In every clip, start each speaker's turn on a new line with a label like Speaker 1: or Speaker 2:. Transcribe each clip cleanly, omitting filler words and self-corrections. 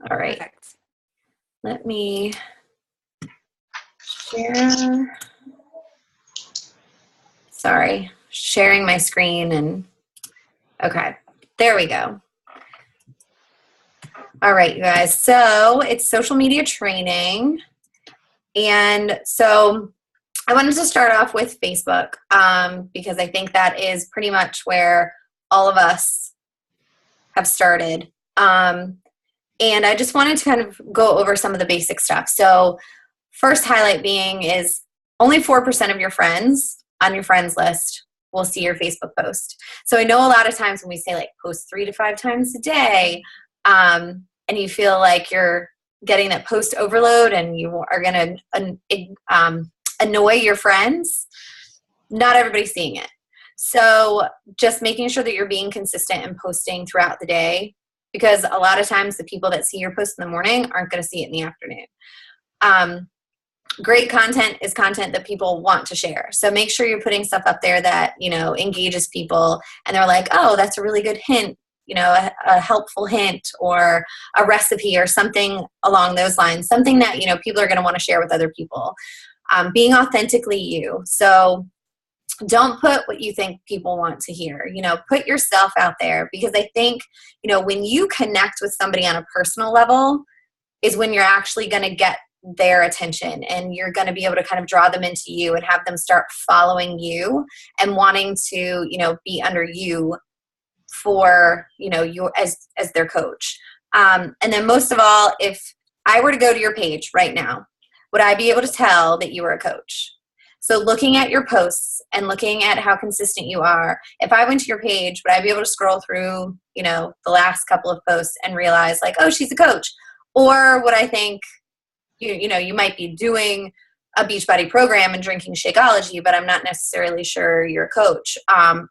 Speaker 1: All right.
Speaker 2: Perfect.
Speaker 1: Let me share. Sorry, sharing my screen and okay, there we go. All right, you guys. So it's social media training. And so I wanted to start off with Facebook because I think that is pretty much where all of us have started. And I just wanted to kind of go over some of the basic stuff. So first highlight being is only 4% of your friends on your friends list will see your Facebook post. So I know a lot of times when we say like post 3 to 5 times a day, and you feel like you're getting that post overload and you are going to annoy your friends, not everybody's seeing it. So just making sure that you're being consistent and posting throughout the day, because a lot of times the people that see your post in the morning aren't going to see it in the afternoon. Great content is content that people want to share. So make sure you're putting stuff up there that, you know, engages people and they're like, oh, that's a really good hint, you know, a helpful hint or a recipe or something along those lines, something that, you know, people are going to want to share with other people. Being authentically you. So don't put what you think people want to hear, you know, put yourself out there, because I think, you know, when you connect with somebody on a personal level is when you're actually going to get their attention and you're going to be able to kind of draw them into you and have them start following you and wanting to, you know, be under you for, you know, you as their coach. And then most of all, if I were to go to your page right now, would I be able to tell that you were a coach? So looking at your posts and looking at how consistent you are, if I went to your page, would I be able to scroll through, you know, the last couple of posts and realize like, oh, she's a coach? Or would I think, you know, you might be doing a Beachbody program and drinking Shakeology, but I'm not necessarily sure you're a coach.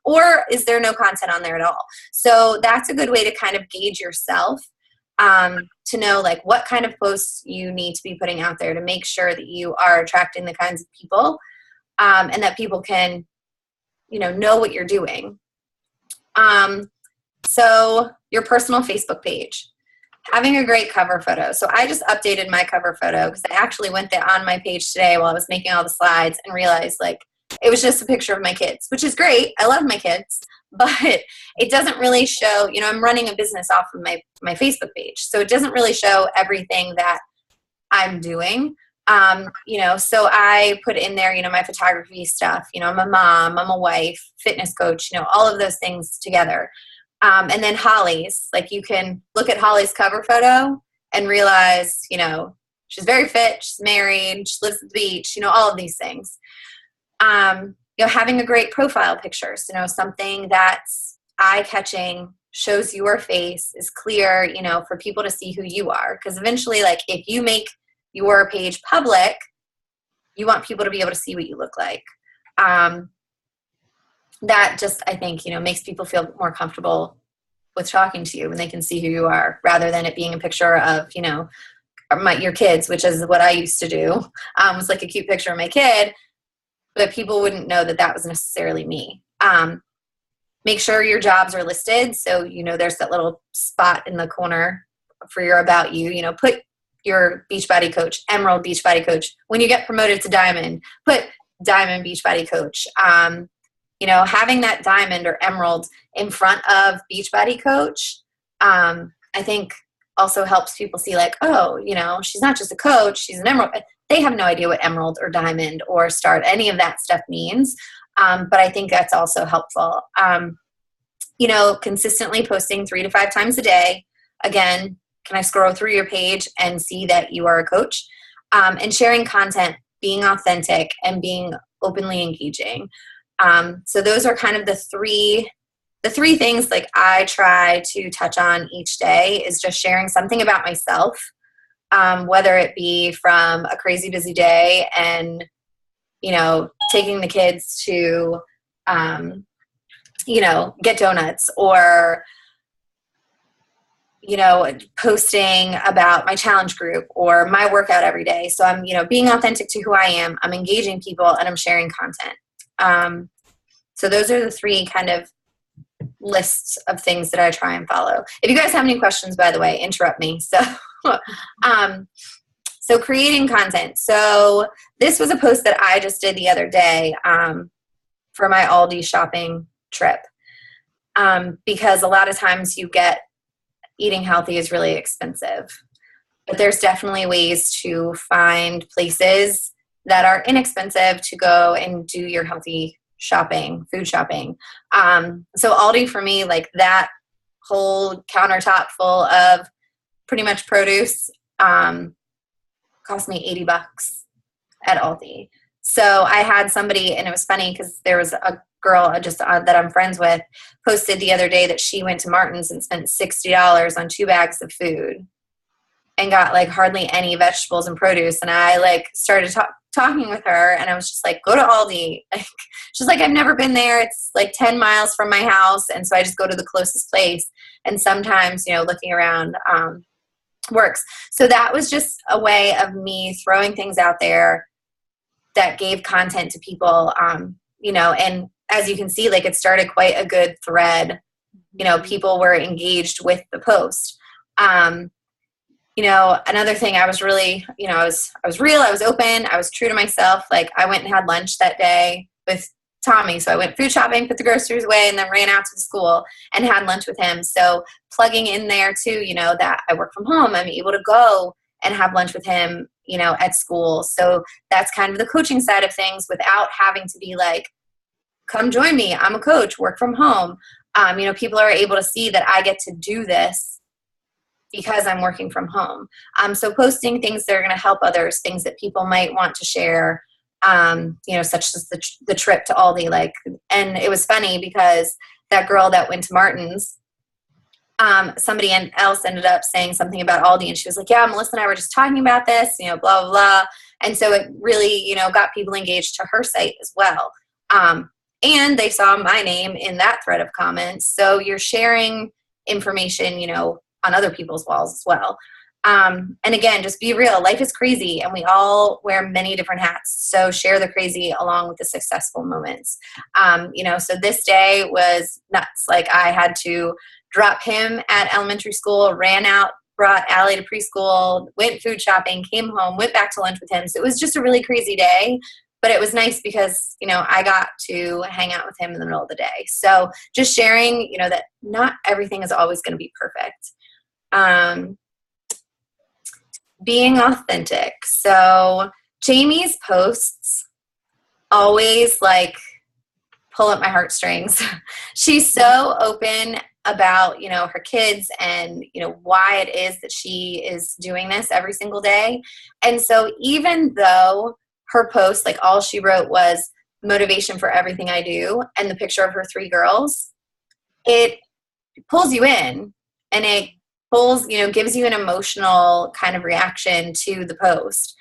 Speaker 1: Or is there no content on there at all? So that's a good way to kind of gauge yourself, to know like what kind of posts you need to be putting out there to make sure that you are attracting the kinds of people, and that people can, you know what you're doing. So your personal Facebook page. Having a great cover photo. So I just updated my cover photo because I actually went there on my page today while I was making all the slides and realized like it was just a picture of my kids, which is great. I love my kids, but it doesn't really show, you know, I'm running a business off of my Facebook page. So it doesn't really show everything that I'm doing. You know, so I put in there, you know, my photography stuff, you know, I'm a mom, I'm a wife, fitness coach, you know, all of those things together. And then Holly's, like you can look at Holly's cover photo and realize, you know, she's very fit, she's married, she lives at the beach, you know, all of these things. You know, having a great profile picture, so, you know, something that's eye-catching, shows your face, is clear, you know, for people to see who you are. Because eventually, like, if you make your page public, you want people to be able to see what you look like. That just, I think, you know, makes people feel more comfortable with talking to you when they can see who you are, rather than it being a picture of, you know, your kids, which is what I used to do. It was like a cute picture of my kid, but people wouldn't know that that was necessarily me. Make sure your jobs are listed. So, you know, there's that little spot in the corner for your about you, you know, put your Beachbody coach, Emerald Beachbody coach. When you get promoted to Diamond, put Diamond Beachbody coach. You know, having that diamond or emerald in front of Beachbody coach, I think also helps people see like, oh, you know, she's not just a coach, she's an emerald. They have no idea what emerald or diamond or star, any of that stuff means. But I think that's also helpful. You know, consistently posting 3 to 5 times a day. Again, can I scroll through your page and see that you are a coach? And sharing content, being authentic, and being openly engaging. So those are kind of the three things like I try to touch on each day, is just sharing something about myself, whether it be from a crazy busy day and, you know, taking the kids to, you know, get donuts, or, you know, posting about my challenge group or my workout every day. So I'm, you know, being authentic to who I am, I'm engaging people, and I'm sharing content. So those are the 3 kind of lists of things that I try and follow. If you guys have any questions, by the way, interrupt me. So So creating content. So this was a post that I just did the other day for my Aldi shopping trip, because a lot of times you get eating healthy is really expensive, but there's definitely ways to find places that are inexpensive to go and do your healthy shopping, food shopping. So Aldi for me, like that whole countertop full of pretty much produce, cost me $80 at Aldi. So I had somebody, and it was funny because there was a girl just that I'm friends with posted the other day that she went to Martin's and spent $60 on 2 bags of food and got like hardly any vegetables and produce. And I like started talking with her, and I was just like, go to Aldi. Like, she's like, I've never been there. It's like 10 miles from my house. And so I just go to the closest place. And sometimes, looking around, works. So that was just a way of me throwing things out there that gave content to people, and as you can see, like it started quite a good thread. People were engaged with the post. Another thing, I was really, I was real, I was open, I was true to myself. Like I went and had lunch that day with Tommy. So I went food shopping, put the groceries away, and then ran out to the school and had lunch with him. So plugging in there too, that I work from home, I'm able to go and have lunch with him, at school. So that's kind of the coaching side of things without having to be like, come join me, I'm a coach, work from home. People are able to see that I get to do this because I'm working from home. So posting things that are going to help others, things that people might want to share, such as the trip to Aldi. And it was funny because that girl that went to Martin's, somebody else ended up saying something about Aldi, and she was like, yeah, Melissa and I were just talking about this, blah, blah, blah. And so it really, got people engaged to her site as well. And they saw my name in that thread of comments. So you're sharing information, on other people's walls as well. And again, just be real. Life is crazy, and we all wear many different hats. So share the crazy along with the successful moments. So this day was nuts. Like I had to drop him at elementary school, ran out, brought Allie to preschool, went food shopping, came home, went back to lunch with him. So it was just a really crazy day. But it was nice because, I got to hang out with him in the middle of the day. So just sharing, that not everything is always going to be perfect. Being authentic. So Jamie's posts always pull up my heartstrings. She's so open about, her kids and, why it is that she is doing this every single day. And so even though her post, all she wrote was motivation for everything I do and the picture of her 3 girls, it pulls you in, and it pulls, gives you an emotional kind of reaction to the post.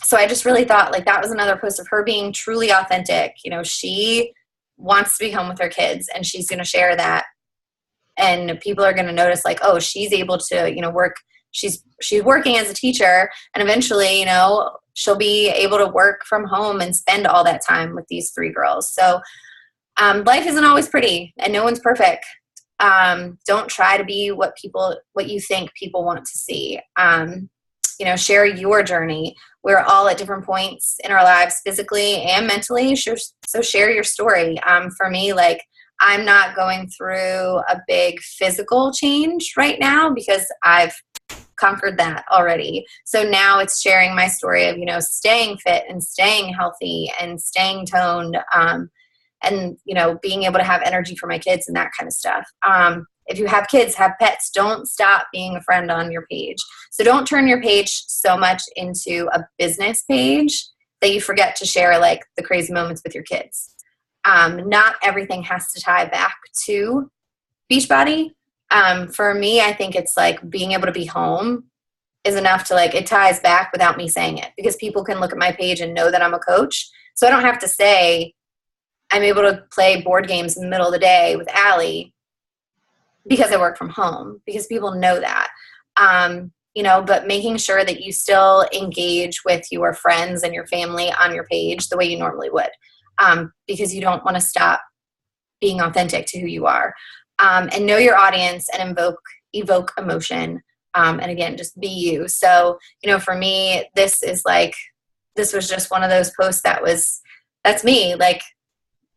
Speaker 1: So I just really thought that was another post of her being truly authentic. She wants to be home with her kids, and she's going to share that. And people are going to notice oh, she's able to, work. She's working as a teacher, and eventually, she'll be able to work from home and spend all that time with these 3 girls. So life isn't always pretty, and no one's perfect. Don't try to be what you think people want to see. Share your journey. We're all at different points in our lives, physically and mentally. So share your story. For me, I'm not going through a big physical change right now because I've conquered that already. So now it's sharing my story of, staying fit and staying healthy and staying toned, and, being able to have energy for my kids and that kind of stuff. If you have kids, have pets, don't stop being a friend on your page. So don't turn your page so much into a business page that you forget to share the crazy moments with your kids. Not everything has to tie back to Beachbody. For me, I think it's being able to be home is enough to it ties back without me saying it, because people can look at my page and know that I'm a coach. So I don't have to say I'm able to play board games in the middle of the day with Allie because I work from home, because people know that. But making sure that you still engage with your friends and your family on your page the way you normally would, because you don't want to stop being authentic to who you are. And know your audience and invoke evoke emotion. And again, just be you. So, for me, this was just one of those posts that's me. Like,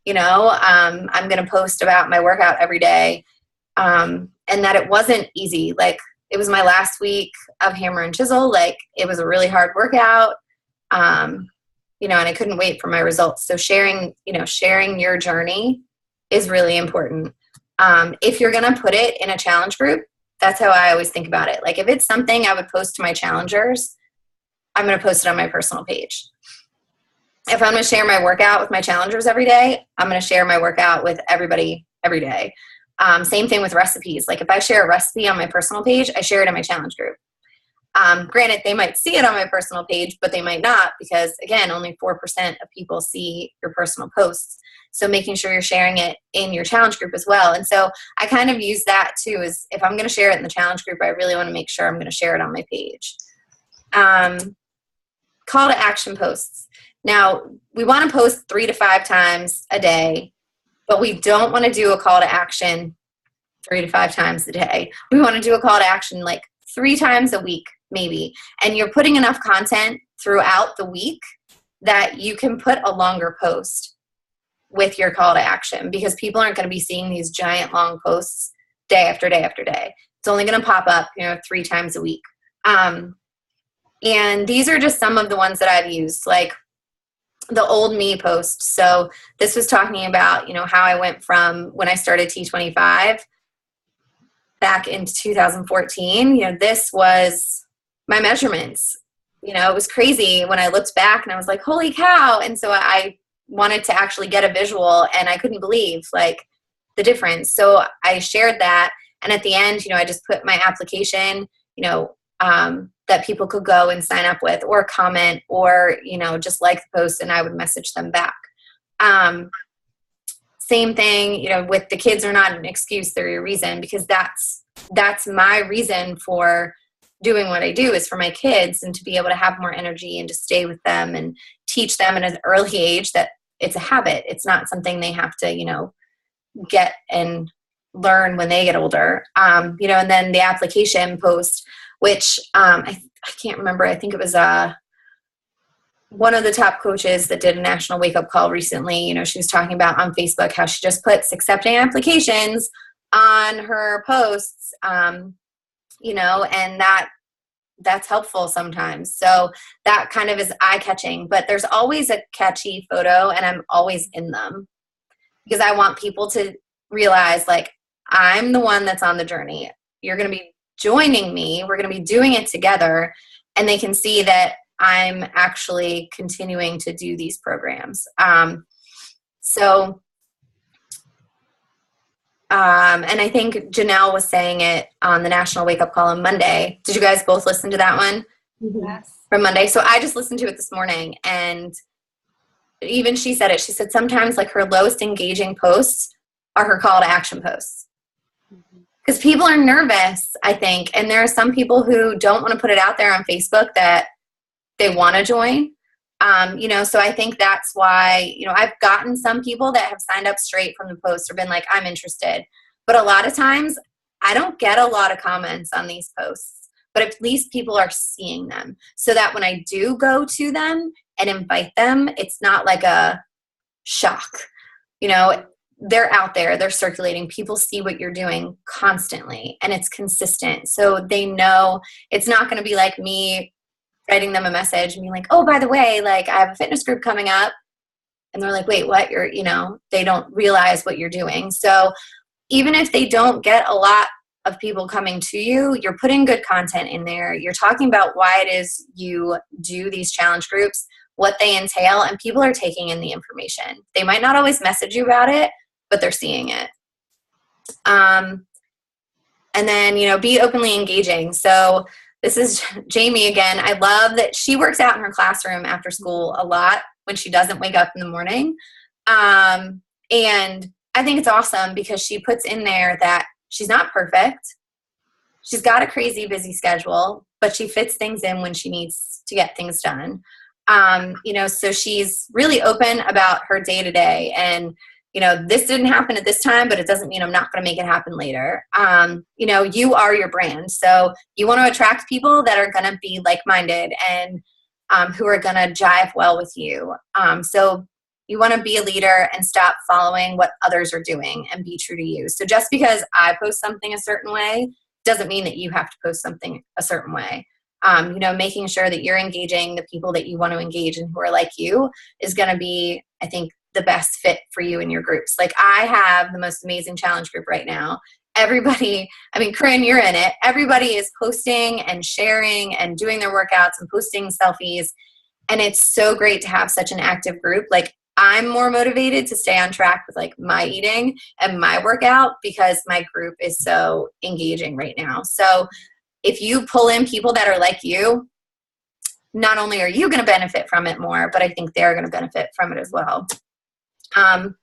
Speaker 1: I'm going to post about my workout every day. And that it wasn't easy. Like, it was my last week of hammer and chisel. Like, it was a really hard workout. And I couldn't wait for my results. So sharing your journey is really important. If you're going to put it in a challenge group, that's how I always think about it. Like, if it's something I would post to my challengers, I'm going to post it on my personal page. If I'm going to share my workout with my challengers every day, I'm going to share my workout with everybody every day. Same thing with recipes. Like, if I share a recipe on my personal page, I share it in my challenge group. Granted, they might see it on my personal page, but they might not, because again, only 4% of people see your personal posts. So making sure you're sharing it in your challenge group as well. And so I kind of use that too, is if I'm going to share it in the challenge group, I really want to make sure I'm going to share it on my page. Call to action posts. Now, we want to post 3 to 5 times a day, but we don't want to do a call to action 3 to 5 times a day. We want to do a call to action like 3 times a week, maybe. And you're putting enough content throughout the week that you can put a longer post with your call to action, because people aren't going to be seeing these giant long posts day after day after day. It's only going to pop up, 3 times a week. And these are just some of the ones that I've used, like the old me post. So this was talking about, how I went from when I started T25 back in 2014. This was my measurements. It was crazy when I looked back and I was like, holy cow. And so I wanted to actually get a visual, and I couldn't believe like the difference. So I shared that. And at the end, I just put my application, that people could go and sign up with, or comment, or, just like the post, and I would message them back. Same thing, with the kids are not an excuse, they're your reason, because that's my reason for doing what I do, is for my kids, and to be able to have more energy and to stay with them and teach them at an early age that it's a habit. It's not something they have to, get and learn when they get older. And then the application post, which I can't remember. I think it was one of the top coaches that did a national wake-up call recently. She was talking about on Facebook how she just puts accepting applications on her posts, and that's helpful sometimes. So that kind of is eye-catching. But there's always a catchy photo, and I'm always in them, because I want people to realize, like, I'm the one that's on the journey. You're going to be joining me. We're going to be doing it together, and they can see that I'm actually continuing to do these programs. And I think Janelle was saying it on the National Wake Up Call on Monday. Did you guys both listen to that one?
Speaker 2: Yes.
Speaker 1: From Monday? So I just listened to it this morning, and even she said it. She said sometimes like her lowest engaging posts are her call to action posts. Because people are nervous, I think. And there are some people who don't want to put it out there on Facebook that they want to join. So I think that's why, I've gotten some people that have signed up straight from the post or been like, I'm interested. But a lot of times I don't get a lot of comments on these posts, but at least people are seeing them, so that when I do go to them and invite them, it's not like a shock. They're out there, they're circulating. People see what you're doing constantly, and it's consistent. So they know it's not going to be like me writing them a message and being like, oh, by the way, like I have a fitness group coming up. And they're like, wait, what? They don't realize what you're doing. So even if they don't get a lot of people coming to you, you're putting good content in there. You're talking about why it is you do these challenge groups, what they entail, and people are taking in the information. They might not always message you about it, but they're seeing it. And then, be openly engaging. So this is Jamie again. I love that she works out in her classroom after school a lot when she doesn't wake up in the morning. And I think it's awesome because she puts in there that she's not perfect. She's got a crazy busy schedule, but she fits things in when she needs to get things done. So she's really open about her day-to-day, and this didn't happen at this time, but it doesn't mean I'm not going to make it happen later. You are your brand. So you want to attract people that are going to be like-minded and who are going to jive well with you. So you want to be a leader and stop following what others are doing and be true to you. So just because I post something a certain way doesn't mean that you have to post something a certain way. Making sure that you're engaging the people that you want to engage and who are like you is going to be, I think, the best fit for you and your groups. Like I have the most amazing challenge group right now. Everybody, Corinne, you're in it. Everybody is posting and sharing and doing their workouts and posting selfies. And it's so great to have such an active group. Like I'm more motivated to stay on track with like my eating and my workout because my group is so engaging right now. So if you pull in people that are like you, not only are you going to benefit from it more, but I think they're going to benefit from it as well. And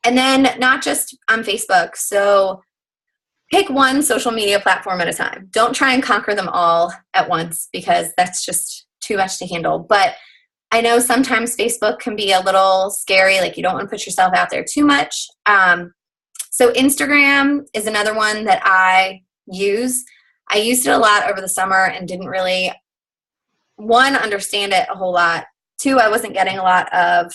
Speaker 1: then not just on Facebook. So pick one social media platform at a time. Don't try and conquer them all at once because that's just too much to handle. But I know sometimes Facebook can be a little scary. Like you don't want to put yourself out there too much. So Instagram is another one that I use. I used it a lot over the summer and didn't really, one, understand it a whole lot. Two, I wasn't getting a lot of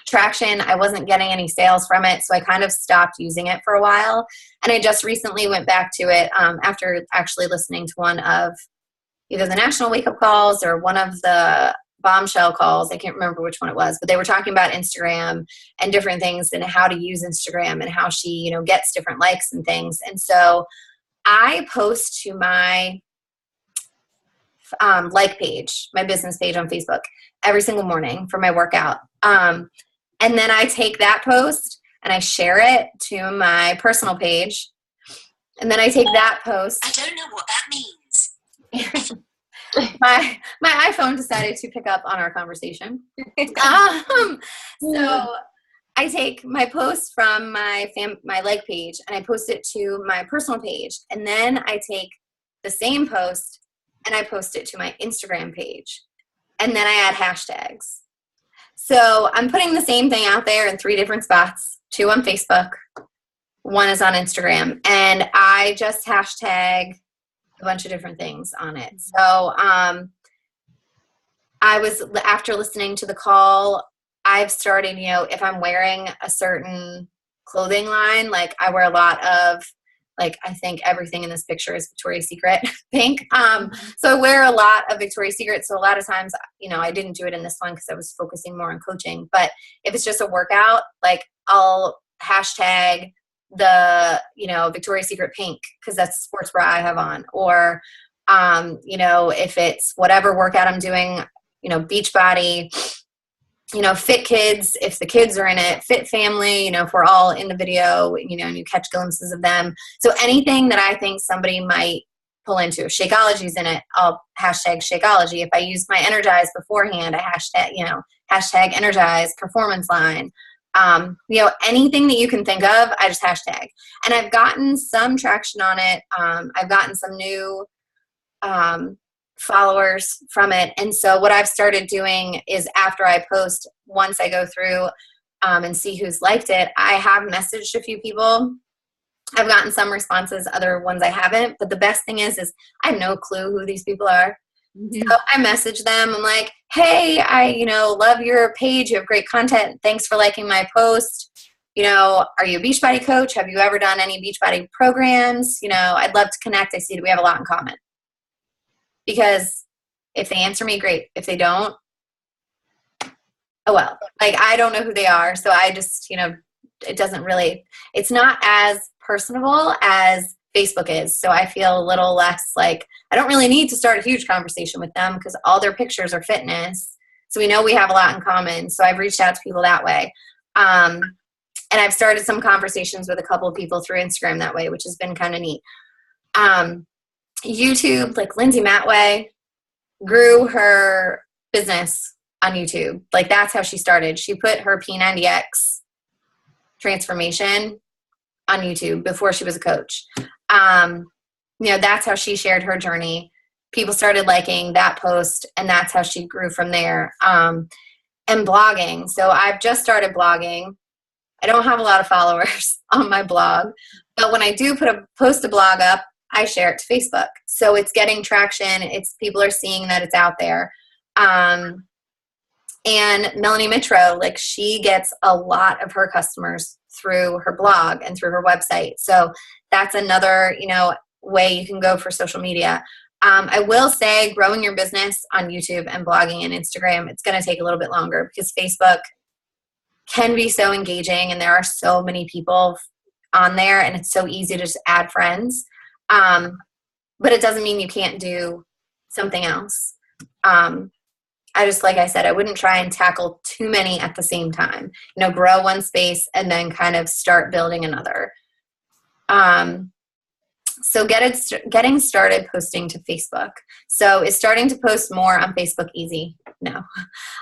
Speaker 1: traction. I wasn't getting any sales from it. So I kind of stopped using it for a while. And I just recently went back to it after actually listening to one of either the National Wake Up Calls or one of the Bombshell calls. I can't remember which one it was, but they were talking about Instagram and different things and how to use Instagram and how she, gets different likes and things. And so I post to my like page, my business page on Facebook every single morning for my workout. And then I take that post and I share it to my personal page. And then I take that post.
Speaker 2: I don't know what that means.
Speaker 1: my iPhone decided to pick up on our conversation. So I take my post from my like page and I post it to my personal page. And then I take the same post and I post it to my Instagram page. And then I add hashtags. So I'm putting the same thing out there in 3 different spots, 2 on Facebook, 1 is on Instagram, and I just hashtag a bunch of different things on it. So after listening to the call, I've started, if I'm wearing a certain clothing line, like I wear a lot of, like, I think everything in this picture is Victoria's Secret pink. So I wear a lot of Victoria's Secret. So a lot of times, I didn't do it in this one because I was focusing more on coaching. But if it's just a workout, like I'll hashtag the, Victoria's Secret pink because that's the sports bra I have on. Or, if it's whatever workout I'm doing, Beachbody, Fit Kids, if the kids are in it, Fit Family, if we're all in the video, and you catch glimpses of them. So anything that I think somebody might pull into, if Shakeology's in it, I'll hashtag Shakeology. If I use my Energize beforehand, I hashtag Energize performance line. Anything that you can think of, I just hashtag. And I've gotten some traction on it. I've gotten some new, followers from it. And so what I've started doing is after I post, once I go through and see who's liked it, I have messaged a few people. I've gotten some responses, other ones I haven't. But the best thing is I have no clue who these people are. Mm-hmm. So I message them. I'm like, hey, I love your page. You have great content. Thanks for liking my post. Are you a Beachbody coach? Have you ever done any Beachbody programs? I'd love to connect. I see that we have a lot in common. Because if they answer me, great. If they don't, oh well. Like, I don't know who they are. So I just, it doesn't really, it's not as personable as Facebook is. So I feel a little less like, I don't really need to start a huge conversation with them because all their pictures are fitness. So we know we have a lot in common. So I've reached out to people that way. And I've started some conversations with a couple of people through Instagram that way, which has been kind of neat. YouTube, like Lindsay Matway grew her business on YouTube. Like that's how she started. She put her P90X transformation on YouTube before she was a coach. That's how she shared her journey. People started liking that post and that's how she grew from there. And blogging. So I've just started blogging. I don't have a lot of followers on my blog, but when I do post a blog up, I share it to Facebook. So it's getting traction. People are seeing that it's out there. And Melanie Mitro, like, she gets a lot of her customers through her blog and through her website. So that's another, way you can go for social media. I will say growing your business on YouTube and blogging and Instagram, it's going to take a little bit longer because Facebook can be so engaging and there are so many people on there and it's so easy to just add friends. But it doesn't mean you can't do something else. Like I said, I wouldn't try and tackle too many at the same time. Grow one space and then kind of start building another. So getting started posting to Facebook. So is starting to post more on Facebook easy? No.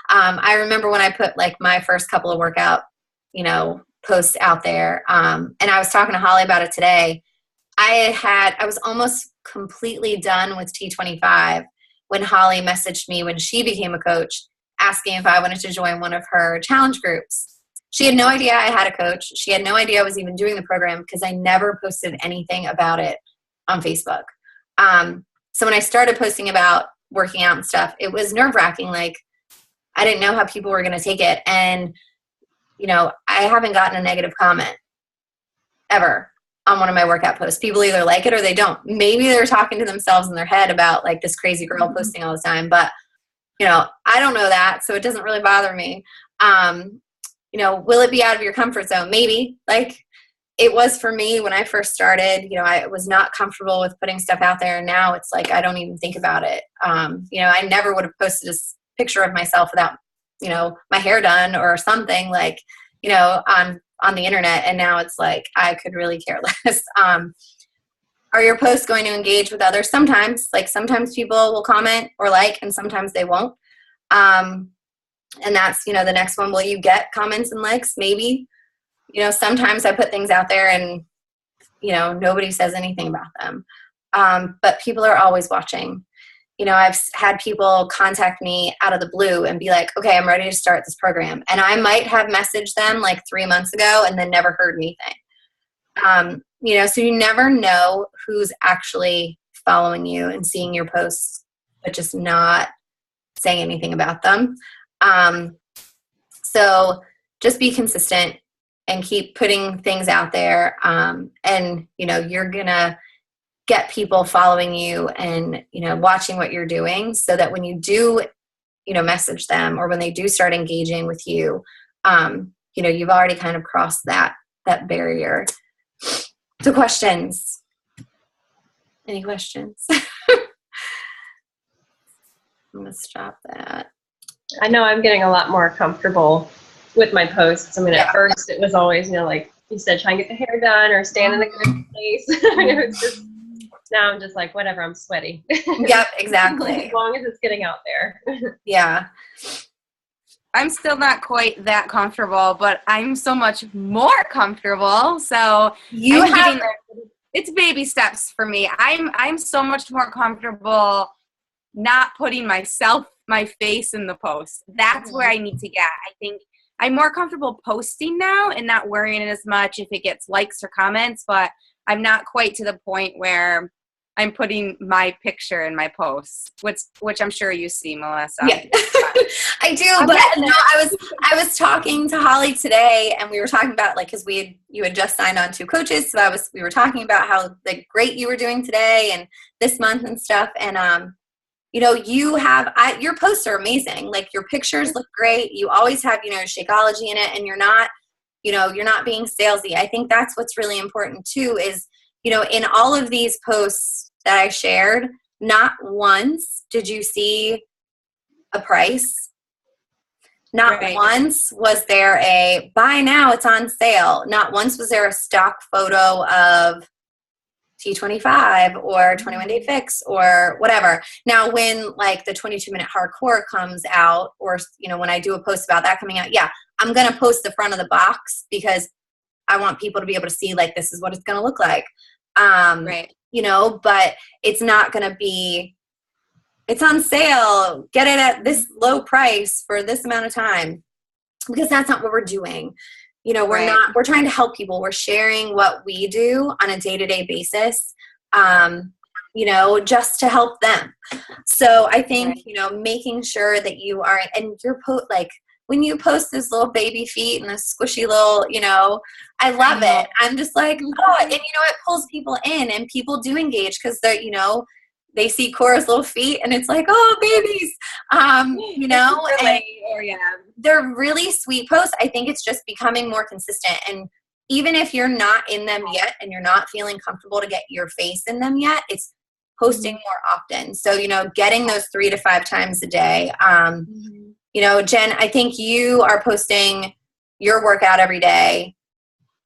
Speaker 1: I remember when I put like my first couple of workout, posts out there. And I was talking to Holly about it today. I was almost completely done with T25 when Holly messaged me when she became a coach asking if I wanted to join one of her challenge groups. She had no idea I had a coach. She had no idea I was even doing the program because I never posted anything about it on Facebook. So when I started posting about working out and stuff, it was nerve-wracking. Like, I didn't know how people were going to take it. And, I haven't gotten a negative comment ever on one of my workout posts. People either like it or they don't. Maybe they're talking to themselves in their head about like this crazy girl posting all the time. But, I don't know that. So it doesn't really bother me. Will it be out of your comfort zone? Maybe. Like, it was for me when I first started. I was not comfortable with putting stuff out there. And now it's like I don't even think about it. I never would have posted a picture of myself without, my hair done or something like, on the internet. And now it's like I could really care less. Are your posts going to engage with others? Sometimes. Like, sometimes people will comment or like, and sometimes they won't. And that's, the next one. Will you get comments and likes? Maybe. Sometimes I put things out there and, nobody says anything about them. But people are always watching. I've had people contact me out of the blue and be like, okay, I'm ready to start this program. And I might have messaged them like 3 months ago and then never heard anything. So you never know who's actually following you and seeing your posts, but just not saying anything about them. So just be consistent and keep putting things out there. And, you're going to get people following you and, watching what you're doing so that when you do, message them or when they do start engaging with you, you've already kind of crossed that barrier. So questions? Any questions? I'm going to stop that.
Speaker 3: I know I'm getting a lot more comfortable with my posts. At first it was always, like you said, try and get the hair done or stand in a good place. It's just, now I'm just like, whatever, I'm sweaty.
Speaker 1: Yep, exactly.
Speaker 3: As long as it's getting out there.
Speaker 1: Yeah.
Speaker 4: I'm still not quite that comfortable, but I'm so much more comfortable. So it's baby steps for me. I'm so much more comfortable not putting my face in the post. That's where I need to get. I think I'm more comfortable posting now and not worrying as much if it gets likes or comments, but I'm not quite to the point where I'm putting my picture in my posts, which I'm sure you see, Melissa.
Speaker 1: Yeah. I do, but no, I was talking to Holly today, and we were talking about like, because you had just signed on 2 coaches, so we were talking about how like great you were doing today and this month and stuff, and your posts are amazing. Like, your pictures look great. You always have Shakeology in it, and you're not being salesy. I think that's what's really important too. Is in all of these posts that I shared, not once did you see a price. Not once was there a buy now, it's on sale. Not once was there a stock photo of T25 or 21 Day Fix or whatever. Now, when like the 22-minute hardcore comes out, or when I do a post about that coming out, I'm going to post the front of the box because I want people to be able to see like, this is what it's going to look like. But it's not going to be, it's on sale, get it at this low price for this amount of time, because that's not what we're doing. we're not, we're trying to help people. We're sharing what we do on a day-to-day basis, just to help them. So I think, making sure that you are, and you're like, when you post those little baby feet and this squishy little, I love it. I'm just like, oh, and it pulls people in, and people do engage because they're, they see Cora's little feet and it's like, oh, babies, and they're really sweet posts. I think it's just becoming more consistent. And even if you're not in them yet and you're not feeling comfortable to get your face in them yet, it's posting more often. So, getting those 3 to 5 times a day. Jen, I think you are posting your workout every day.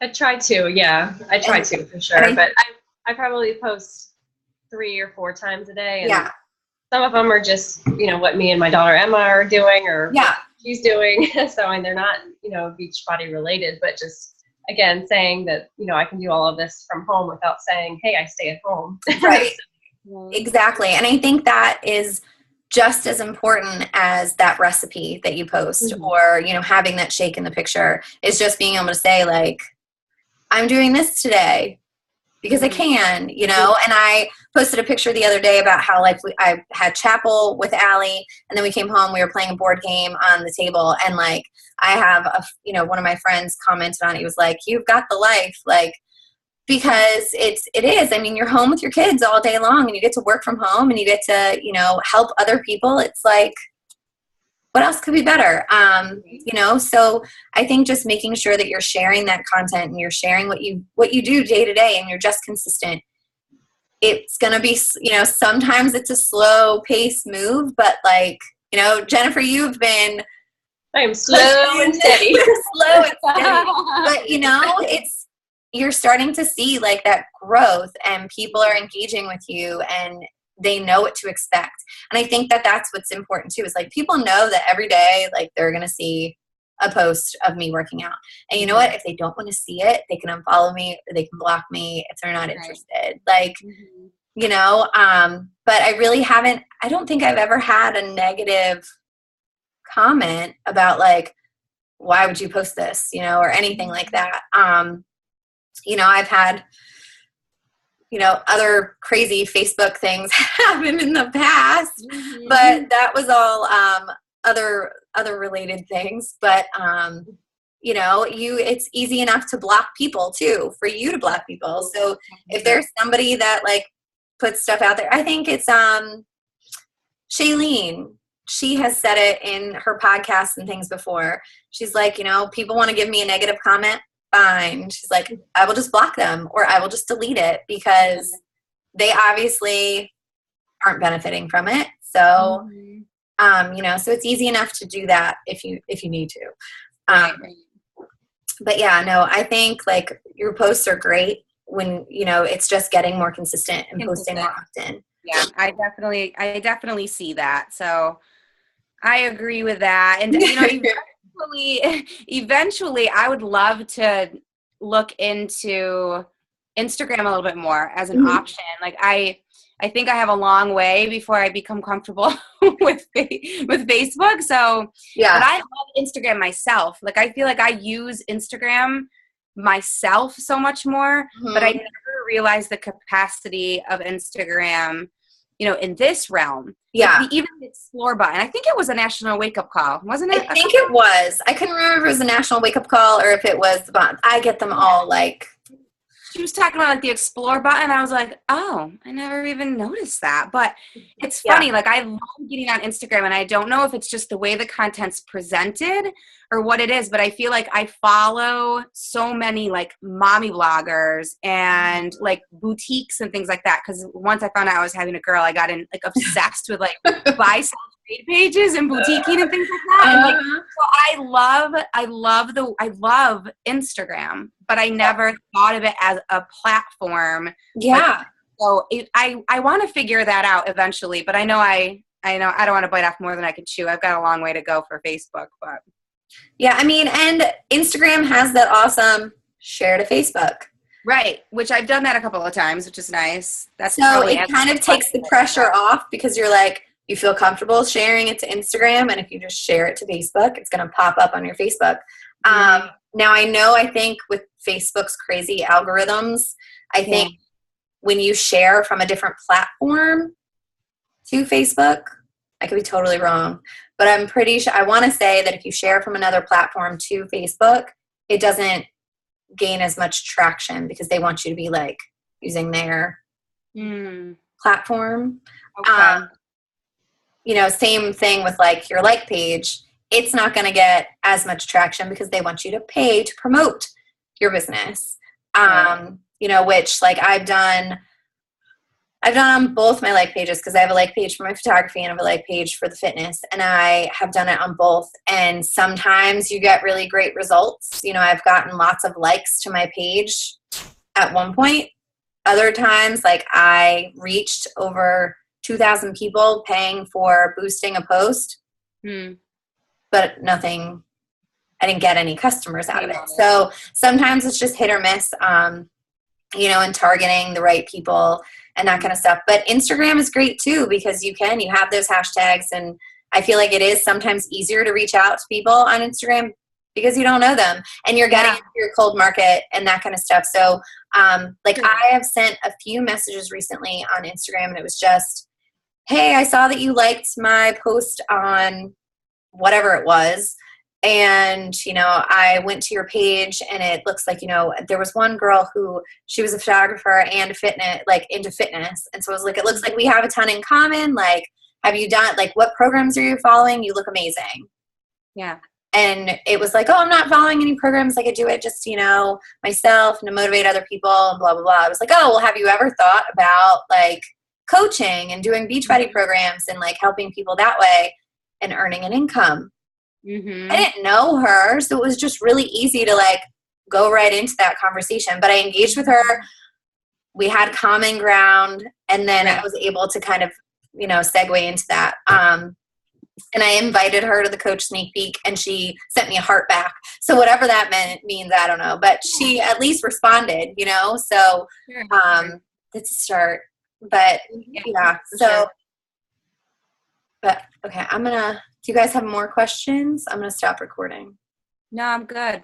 Speaker 3: I try to, yeah. I try to for sure. But I probably post 3 or 4 times a day. And some of them are just, what me and my daughter Emma are doing or what she's doing. So, and they're not, Beachbody related, but just, again, saying that, I can do all of this from home without saying, hey, I stay at home.
Speaker 1: Right. Exactly. And I think that is just as important as that recipe that you post or, having that shake in the picture is just being able to say, like, I'm doing this today because I can, and I posted a picture the other day about how, like, I had chapel with Allie, and then we came home, we were playing a board game on the table, and, like, I have one of my friends commented on it. He was like, you've got the life, like, because it is. I mean, you're home with your kids all day long, and you get to work from home, and you get to, help other people. It's like, what else could be better? So I think just making sure that you're sharing that content and you're sharing what you do day to day, and you're just consistent. It's going to be, sometimes it's a slow pace move, but, like, Jennifer, you've been,
Speaker 3: I am slow and steady.
Speaker 1: Slow and steady. But, you're starting to see, like, that growth, and people are engaging with you, and they know what to expect. And I think that that's what's important too, is, like, people know that every day, like, they're going to see a post of me working out. And you know what? If they don't want to see it, they can unfollow me or they can block me if they're not interested. Like, but I really I don't think I've ever had a negative comment about, like, why would you post this, or anything like that. I've had, other crazy Facebook things happen in the past, but that was all other related things. But, it's easy enough to block people too, for you to block people. So if there's somebody that, like, puts stuff out there, I think it's Shailene. She has said it in her podcasts and things before. She's like, people want to give me a negative comment. Fine. She's like, I will just block them, or I will just delete it, because they obviously aren't benefiting from it. So, so it's easy enough to do that if you need to. But yeah, no, I think, like, your posts are great when, it's just getting more consistent and posting more often.
Speaker 4: Yeah, I definitely see that. So I agree with that. And, eventually I would love to look into Instagram a little bit more as an option. Like, I think I have a long way before I become comfortable with Facebook. So, but I love Instagram myself. Like, I feel like I use Instagram myself so much more, but I never realized the capacity of Instagram, in this realm.
Speaker 1: Yeah.
Speaker 4: Like, even the explore button. I think it was a national wake-up call, wasn't it?
Speaker 1: I think it was. I couldn't remember if it was a national wake-up call or if it was the button. I get them all, like.
Speaker 4: She was talking about, like, the explore button. I was like, oh, I never even noticed that. But it's funny. Like, I love getting on Instagram, and I don't know if it's just the way the content's presented or what it is, but I feel like I follow so many, like, mommy bloggers and, like, boutiques and things like that. Because once I found out I was having a girl, I got like, obsessed with, like, buy, sell, trade pages and boutiquing and things like that. And, like, so I love Instagram, but I never thought of it as a platform.
Speaker 1: Yeah.
Speaker 4: So I want to figure that out eventually, but I know I don't want to bite off more than I could chew. I've got a long way to go for Facebook, but.
Speaker 1: Yeah, I mean, and Instagram has that awesome share to Facebook.
Speaker 4: Right, which I've done that a couple of times, which is nice.
Speaker 1: So it kind of takes the pressure off, because you're like, you feel comfortable sharing it to Instagram, and if you just share it to Facebook, it's going to pop up on your Facebook. Now I think with Facebook's crazy algorithms, I think when you share from a different platform to Facebook, I could be totally wrong, but I'm pretty sure, I want to say that if you share from another platform to Facebook, it doesn't gain as much traction because they want you to be like using their platform.
Speaker 4: Okay.
Speaker 1: You know, same thing with like your like page. It's not going to get as much traction because they want you to pay to promote your business. You know, which like I've done on both my like pages because I have a like page for my photography and I have a like page for the fitness, and I have done it on both. And sometimes you get really great results. You know, I've gotten lots of likes to my page at one point. Other times, like I reached over 2,000 people paying for boosting a post, but nothing, I didn't get any customers out of it. So sometimes it's just hit or miss, you know, and targeting the right people and that kind of stuff. But Instagram is great too because you have those hashtags, and I feel like it is sometimes easier to reach out to people on Instagram because you don't know them and you're getting into your cold market and that kind of stuff. So like I have sent a few messages recently on Instagram, and it was just, hey, I saw that you liked my post on whatever it was. And, you know, I went to your page and it looks like, you know, there was one girl who she was a photographer and into fitness. And so I was like, it looks like we have a ton in common. Like, have you done, like, what programs are you following? You look amazing.
Speaker 4: Yeah.
Speaker 1: And it was like, oh, I'm not following any programs. I could do it just, you know, myself and to motivate other people and blah, blah, blah. I was like, oh, well, have you ever thought about like coaching and doing Beachbody programs and like helping people that way and earning an income? I didn't know her, so it was just really easy to like go right into that conversation. But I engaged with her. We had common ground, and then I was able to kind of, you know, segue into that. And I invited her to the Coach Sneak Peek, and she sent me a heart back. So whatever that means, I don't know. But she at least responded, you know. So it's a start. But yeah. So, but okay, do you guys have more questions? I'm gonna stop recording.
Speaker 4: No, I'm good.